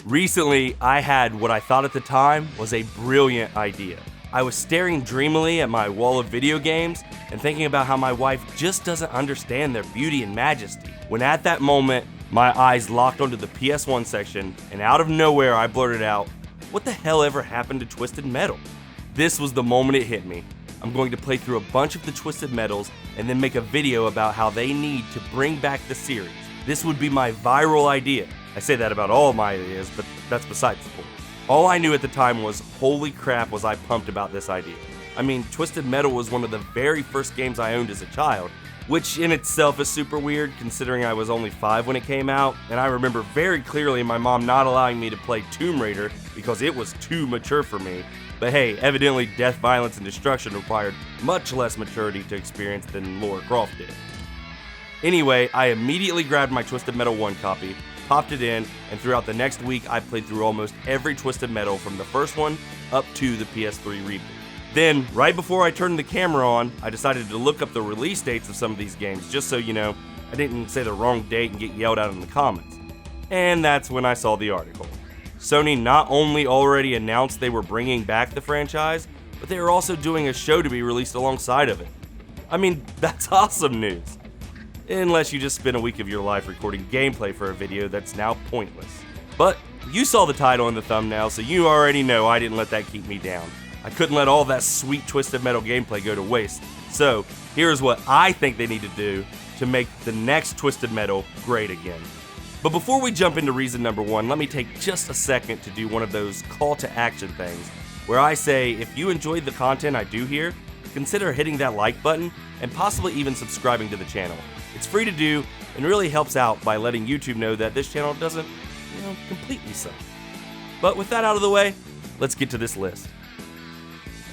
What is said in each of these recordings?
Recently, I had what I thought at the time was a brilliant idea. I was staring dreamily at my wall of video games and thinking about how my wife just doesn't understand their beauty and majesty. When at that moment, my eyes locked onto the PS1 section, and out of nowhere I blurted out, "What the hell ever happened to Twisted Metal?" This was the moment it hit me. I'm going to play through a bunch of the Twisted Metals and then make a video about how they need to bring back the series. This would be my viral idea. I say that about all of my ideas, but that's besides the point. All I knew at the time was, holy crap, was I pumped about this idea. I mean, Twisted Metal was one of the very first games I owned as a child, which in itself is super weird considering I was only 5 when it came out, and I remember very clearly my mom not allowing me to play Tomb Raider because it was too mature for me. But hey, evidently death, violence, and destruction required much less maturity to experience than Lara Croft did. Anyway, I immediately grabbed my Twisted Metal 1 copy, popped it in, and throughout the next week I played through almost every Twisted Metal from the first one up to the PS3 reboot. Then, right before I turned the camera on, I decided to look up the release dates of some of these games, just so you know, I didn't say the wrong date and get yelled at in the comments. And that's when I saw the article. Sony not only already announced they were bringing back the franchise, but they were also doing a show to be released alongside of it. I mean, that's awesome news. Unless you just spend a week of your life recording gameplay for a video that's now pointless. But you saw the title and the thumbnail, so you already know I didn't let that keep me down. I couldn't let all that sweet Twisted Metal gameplay go to waste. So here's what I think they need to do to make the next Twisted Metal great again. But before we jump into reason number 1, let me take just a second to do one of those call to action things where I say if you enjoyed the content I do here, consider hitting that like button and possibly even subscribing to the channel. It's free to do and really helps out by letting YouTube know that this channel doesn't, completely suck. But with that out of the way, let's get to this list.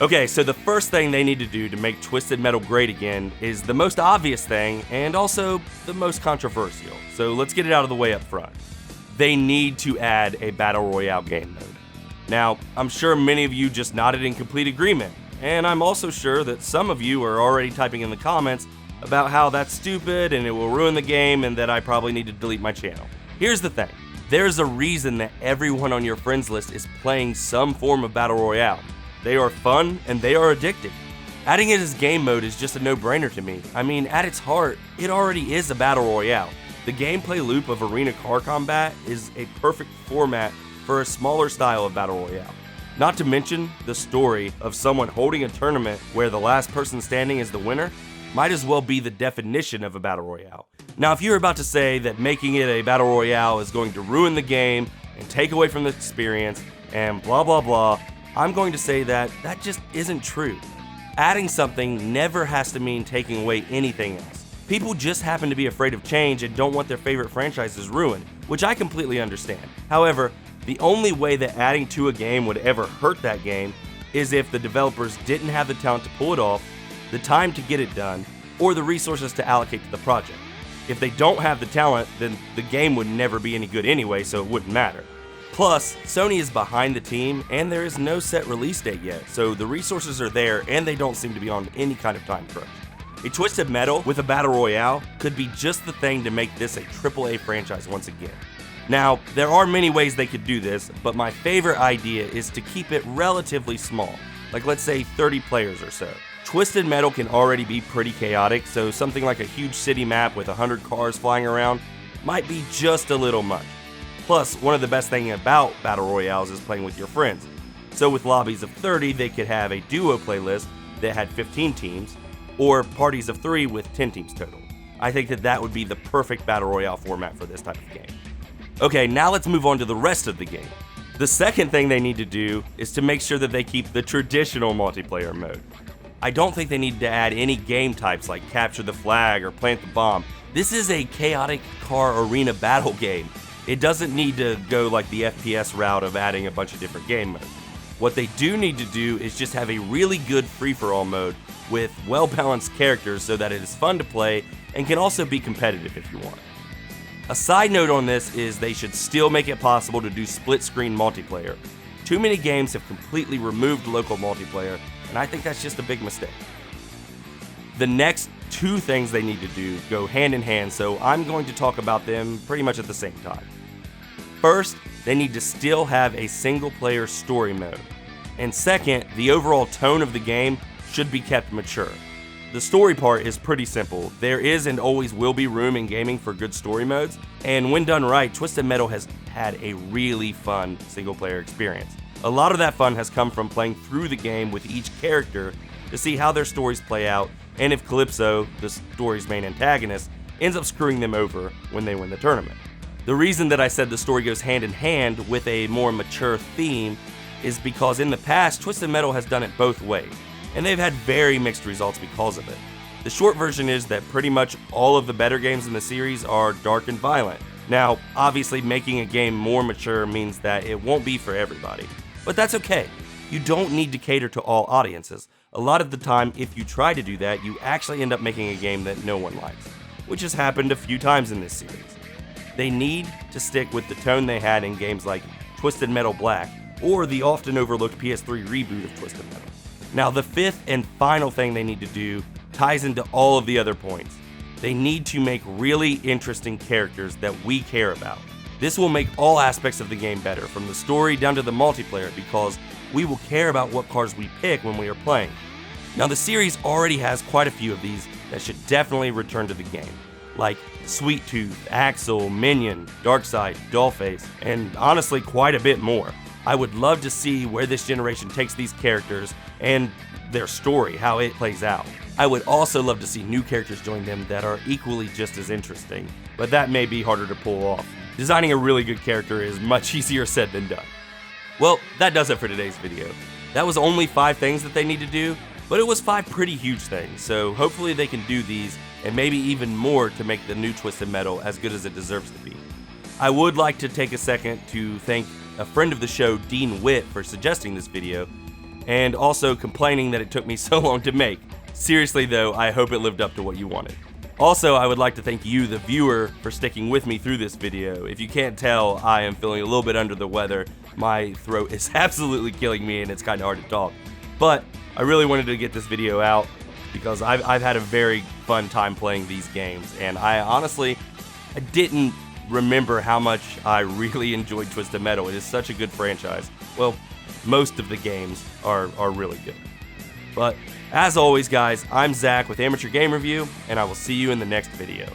Okay, so the first thing they need to do to make Twisted Metal great again is the most obvious thing and also the most controversial. So let's get it out of the way up front. They need to add a Battle Royale game mode. Now, I'm sure many of you just nodded in complete agreement, and I'm also sure that some of you are already typing in the comments about how that's stupid and it will ruin the game and that I probably need to delete my channel. Here's the thing. There's a reason that everyone on your friends list is playing some form of Battle Royale. They are fun and they are addicting. Adding it as game mode is just a no-brainer to me. I mean, at its heart, it already is a Battle Royale. The gameplay loop of arena car combat is a perfect format for a smaller style of Battle Royale. Not to mention, the story of someone holding a tournament where the last person standing is the winner might as well be the definition of a Battle Royale. Now, if you're about to say that making it a Battle Royale is going to ruin the game and take away from the experience and blah blah blah, I'm going to say that that just isn't true. Adding something never has to mean taking away anything else. People just happen to be afraid of change and don't want their favorite franchises ruined, which I completely understand. However, the only way that adding to a game would ever hurt that game is if the developers didn't have the talent to pull it off, the time to get it done, or the resources to allocate to the project. If they don't have the talent, then the game would never be any good anyway, so it wouldn't matter. Plus, Sony is behind the team and there is no set release date yet, so the resources are there and they don't seem to be on any kind of time crunch. A Twisted Metal with a Battle Royale could be just the thing to make this a AAA franchise once again. Now, there are many ways they could do this, but my favorite idea is to keep it relatively small, like let's say 30 players or so. Twisted Metal can already be pretty chaotic, so something like a huge city map with 100 cars flying around might be just a little much. Plus, one of the best things about Battle Royales is playing with your friends. So with lobbies of 30, they could have a duo playlist that had 15 teams, or parties of 3 with 10 teams total. I think that would be the perfect Battle Royale format for this type of game. Okay, now let's move on to the rest of the game. The second thing they need to do is to make sure that they keep the traditional multiplayer mode. I don't think they need to add any game types like capture the flag or plant the bomb. This is a chaotic car arena battle game. It doesn't need to go like the FPS route of adding a bunch of different game modes. What they do need to do is just have a really good free-for-all mode with well-balanced characters so that it is fun to play and can also be competitive if you want. A side note on this is they should still make it possible to do split-screen multiplayer. Too many games have completely removed local multiplayer, and I think that's just a big mistake. The next two things they need to do go hand in hand, so I'm going to talk about them pretty much at the same time. First, they need to still have a single-player story mode. And second, the overall tone of the game should be kept mature. The story part is pretty simple. There is and always will be room in gaming for good story modes, and when done right, Twisted Metal has had a really fun single-player experience. A lot of that fun has come from playing through the game with each character to see how their stories play out, and if Calypso, the story's main antagonist, ends up screwing them over when they win the tournament. The reason that I said the story goes hand in hand with a more mature theme is because in the past, Twisted Metal has done it both ways, and they've had very mixed results because of it. The short version is that pretty much all of the better games in the series are dark and violent. Now, obviously making a game more mature means that it won't be for everybody, but that's okay. You don't need to cater to all audiences. A lot of the time, if you try to do that, you actually end up making a game that no one likes, which has happened a few times in this series. They need to stick with the tone they had in games like Twisted Metal Black, or the often overlooked PS3 reboot of Twisted Metal. Now, the fifth and final thing they need to do ties into all of the other points. They need to make really interesting characters that we care about. This will make all aspects of the game better, from the story down to the multiplayer, because we will care about what cars we pick when we are playing. Now, the series already has quite a few of these that should definitely return to the game, like Sweet Tooth, Axel, Minion, Darkseid, Dollface, and honestly quite a bit more. I would love to see where this generation takes these characters and their story, how it plays out. I would also love to see new characters join them that are equally just as interesting, but that may be harder to pull off. Designing a really good character is much easier said than done. Well, that does it for today's video. That was only 5 things that they need to do, but it was 5 pretty huge things, so hopefully they can do these and maybe even more to make the new Twisted Metal as good as it deserves to be. I would like to take a second to thank a friend of the show, Dean Witt, for suggesting this video, and also complaining that it took me so long to make. Seriously though, I hope it lived up to what you wanted. Also, I would like to thank you, the viewer, for sticking with me through this video. If you can't tell, I am feeling a little bit under the weather. My throat is absolutely killing me and it's kind of hard to talk. But I really wanted to get this video out because I've had a very fun time playing these games, and I didn't remember how much I really enjoyed Twisted Metal. It is such a good franchise. Well, most of the games are really good. But as always, guys, I'm Zach with Amateur Game Review, and I will see you in the next video.